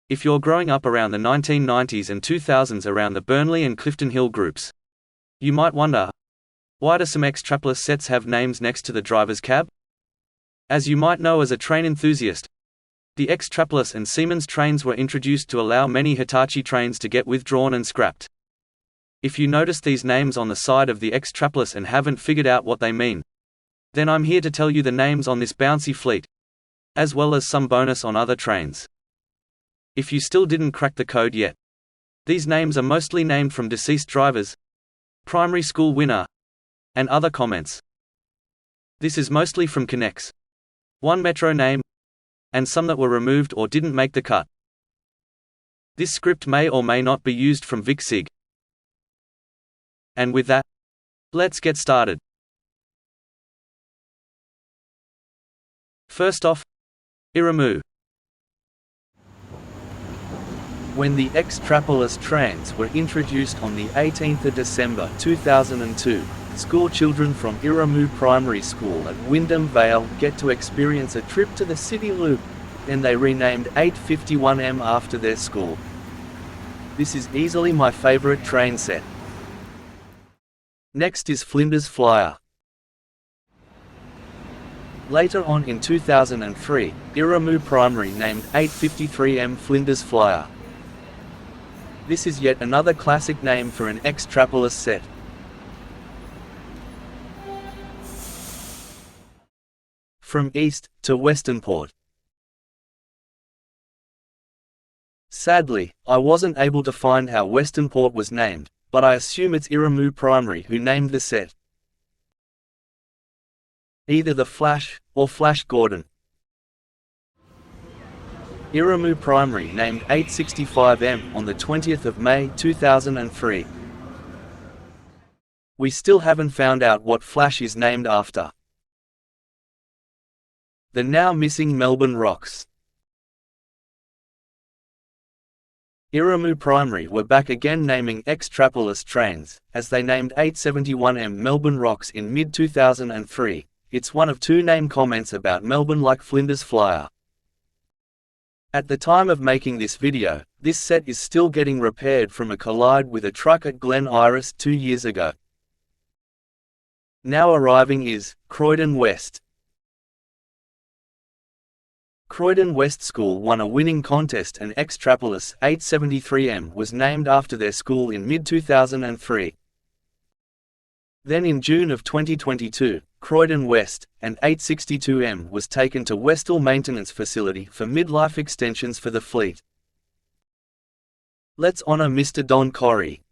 if you're growing up around the 1990s and 2000s around the Burnley and Clifton Hill groups. You might wonder, why do some X-Trapless sets have names next to the driver's cab? As you might know as a train enthusiast, the X-Trapless and Siemens trains were introduced to allow many Hitachi trains to get withdrawn and scrapped. If you notice these names on the side of the X-Trapless and haven't figured out what they mean, then I'm here to tell you the names on this bouncy fleet, as well as some bonus on other trains. If you still didn't crack the code yet, these names are mostly named from deceased drivers, primary school winner, and other comments. This is mostly from Connex, one Metro name, and some that were removed or didn't make the cut. This script may or may not be used from Vic Sig. And with that, let's get started. First off, Iremu. When the X-Trapless trains were introduced on the 18th of December 2002, school children from Iremu Primary School at Wyndham Vale get to experience a trip to the City Loop, and they renamed 851M after their school. This is easily my favorite train set. Next is Flinders Flyer. Later on in 2003, Iremu Primary named 853M Flinders Flyer. This is yet another classic name for an X-Trapless set. From East to Westernport. Sadly, I wasn't able to find how Westernport was named, but I assume it's Iremu Primary who named the set. Either the Flash, or Flash Gordon. Iremu Primary named 865M on the 20th of May 2003. We still haven't found out what Flash is named after. The now missing Melbourne Rocks. Iremu Primary were back again naming X-Trapless trains, as they named 871M Melbourne Rocks in mid-2003. It's one of two name comments about Melbourne like Flinders Flyer. At the time of making this video, this set is still getting repaired from a collide with a truck at Glen Iris 2 years ago. Now arriving is Croydon West. Croydon West School won a winning contest and X-Trapless 873M was named after their school in mid-2003. Then in June of 2022, Croydon West, and 862M was taken to Westall Maintenance Facility for midlife extensions for the fleet. Let's honour Mr. Don Corrie.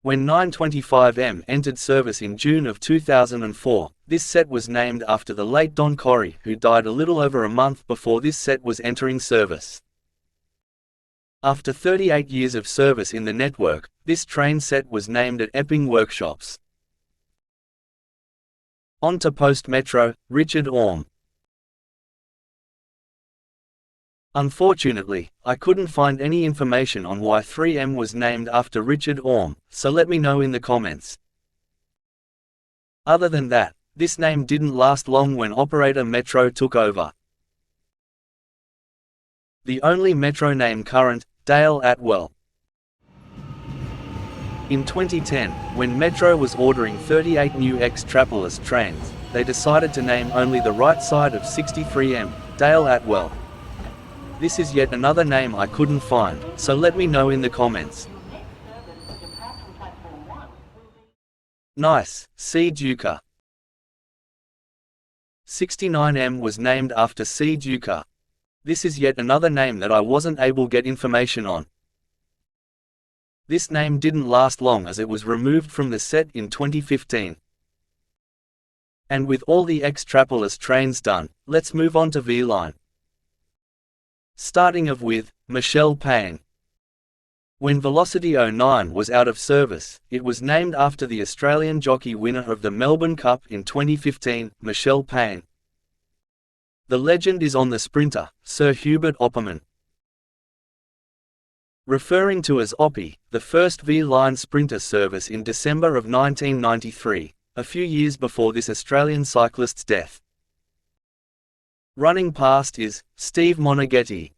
When 925M entered service in June of 2004, this set was named after the late Don Corrie, who died a little over a month before this set was entering service. After 38 years of service in the network, this train set was named at Epping Workshops. On to Post Metro, Richard Orme. Unfortunately, I couldn't find any information on why 3M was named after Richard Orme, so let me know in the comments. Other than that, this name didn't last long when operator Metro took over. The only Metro name current, Dale Atwell. In 2010, when Metro was ordering 38 new X-Trapless trains, they decided to name only the right side of 63M, Dale Atwell. This is yet another name I couldn't find, so let me know in the comments. Nice, C. Duker. 69M was named after C. Duker. This is yet another name that I wasn't able to get information on. This name didn't last long as it was removed from the set in 2015. And with all the X-Trapless trains done, let's move on to V-Line. Starting off with Michelle Payne. When Velocity 09 was out of service, it was named after the Australian jockey winner of the Melbourne Cup in 2015, Michelle Payne. The legend is on the sprinter, Sir Hubert Opperman. Referring to as Oppie, the first V-Line sprinter service in December of 1993, a few years before this Australian cyclist's death. Running past is Steve Monaghetti.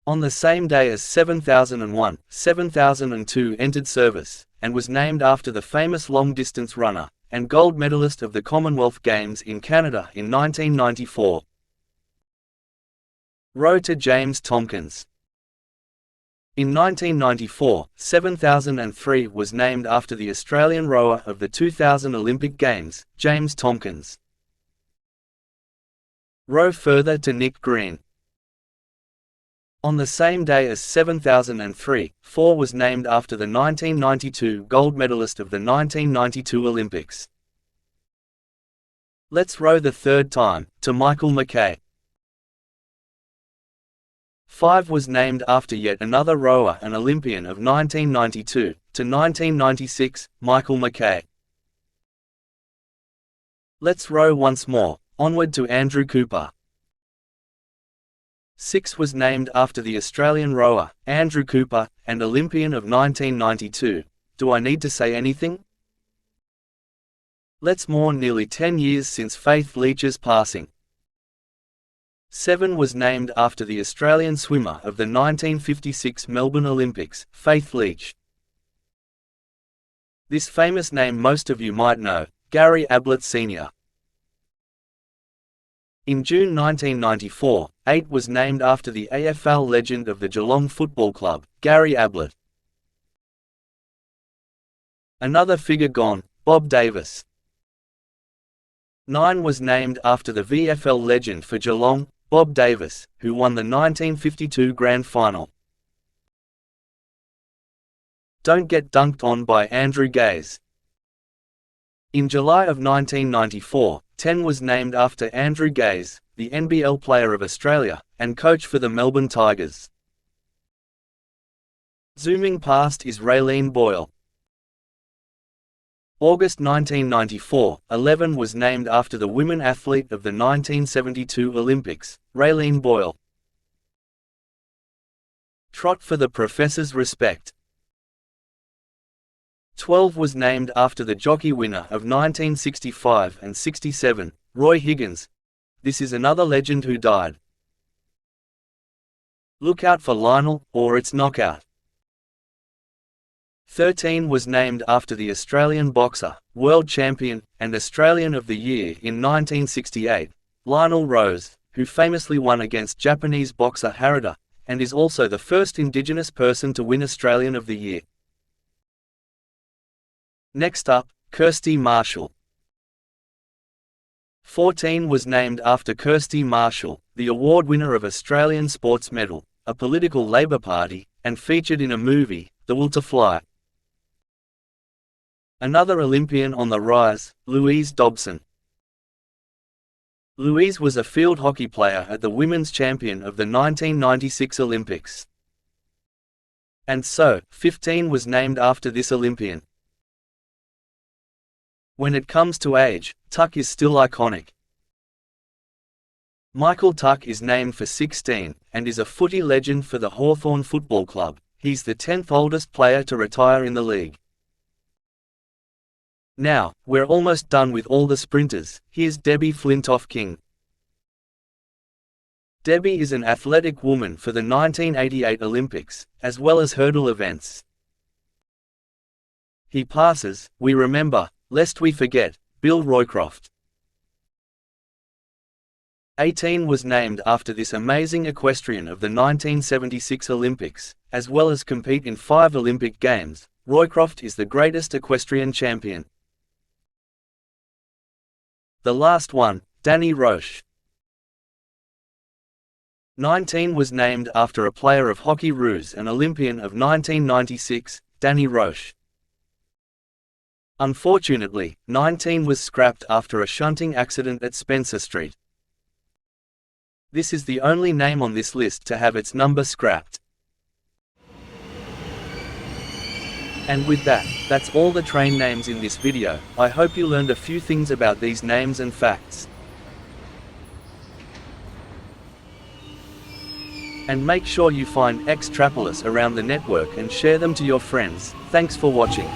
On the same day as 7001, 7002 entered service, and was named after the famous long-distance runner, and gold medalist of the Commonwealth Games in Canada in 1994. Row to James Tomkins. In 1994, 7003 was named after the Australian rower of the 2000 Olympic Games, James Tomkins. Row further to Nick Green. On the same day as 7003, 4 was named after the 1992 gold medalist of the 1992 Olympics. Let's row the third time, to Michael Mackay. 5 was named after yet another rower and Olympian of 1992 to 1996, Michael Mackay. Let's row once more, onward to Andrew Cooper. 6 was named after the Australian rower, Andrew Cooper, and Olympian of 1992. Do I need to say anything? Let's mourn nearly 10 years since Faith Leach's passing. 7 was named after the Australian swimmer of the 1956 Melbourne Olympics, Faith Leach. This famous name most of you might know, Gary Ablett Sr. In June 1994, 8 was named after the AFL legend of the Geelong Football Club, Gary Ablett. Another figure gone, Bob Davis. 9 was named after the VFL legend for Geelong, Bob Davis, who won the 1952 Grand Final. Don't get dunked on by Andrew Gaze. In July of 1994, 10 was named after Andrew Gaze, the NBL Player of Australia, and coach for the Melbourne Tigers. Zooming past is Raelene Boyle. August 1994, 11 was named after the women athlete of the 1972 Olympics, Raelene Boyle. Trot for the professor's respect. 12 was named after the jockey winner of 1965 and 67, Roy Higgins. This is another legend who died. Look out for Lionel, or it's knockout. 13 was named after the Australian boxer, world champion, and Australian of the Year in 1968, Lionel Rose, who famously won against Japanese boxer Harada, and is also the first Indigenous person to win Australian of the Year. Next up, Kirsty Marshall. 14 was named after Kirsty Marshall, the award winner of Australian Sports Medal, a political Labor Party, and featured in a movie, The Will to Fly. Another Olympian on the rise, Louise Dobson. Louise was a field hockey player at the women's champion of the 1996 Olympics. And so, 15 was named after this Olympian. When it comes to age, Tuck is still iconic. Michael Tuck is named for 16, and is a footy legend for the Hawthorn Football Club. He's the 10th oldest player to retire in the league. Now, we're almost done with all the sprinters. Here's Debbie Flintoff-King. Debbie is an athletic woman for the 1988 Olympics, as well as hurdle events. He passes, we remember, lest we forget, Bill Roycroft. 18 was named after this amazing equestrian of the 1976 Olympics, as well as compete in 5 Olympic Games. Roycroft is the greatest equestrian champion. The last one, Danny Roche. 19 was named after a player of Hockey Roos and Olympian of 1996, Danny Roche. Unfortunately, 19 was scrapped after a shunting accident at Spencer Street. This is the only name on this list to have its number scrapped. And with that, that's all the train names in this video. I hope you learned a few things about these names and facts. And make sure you find Extrapolis around the network and share them to your friends. Thanks for watching.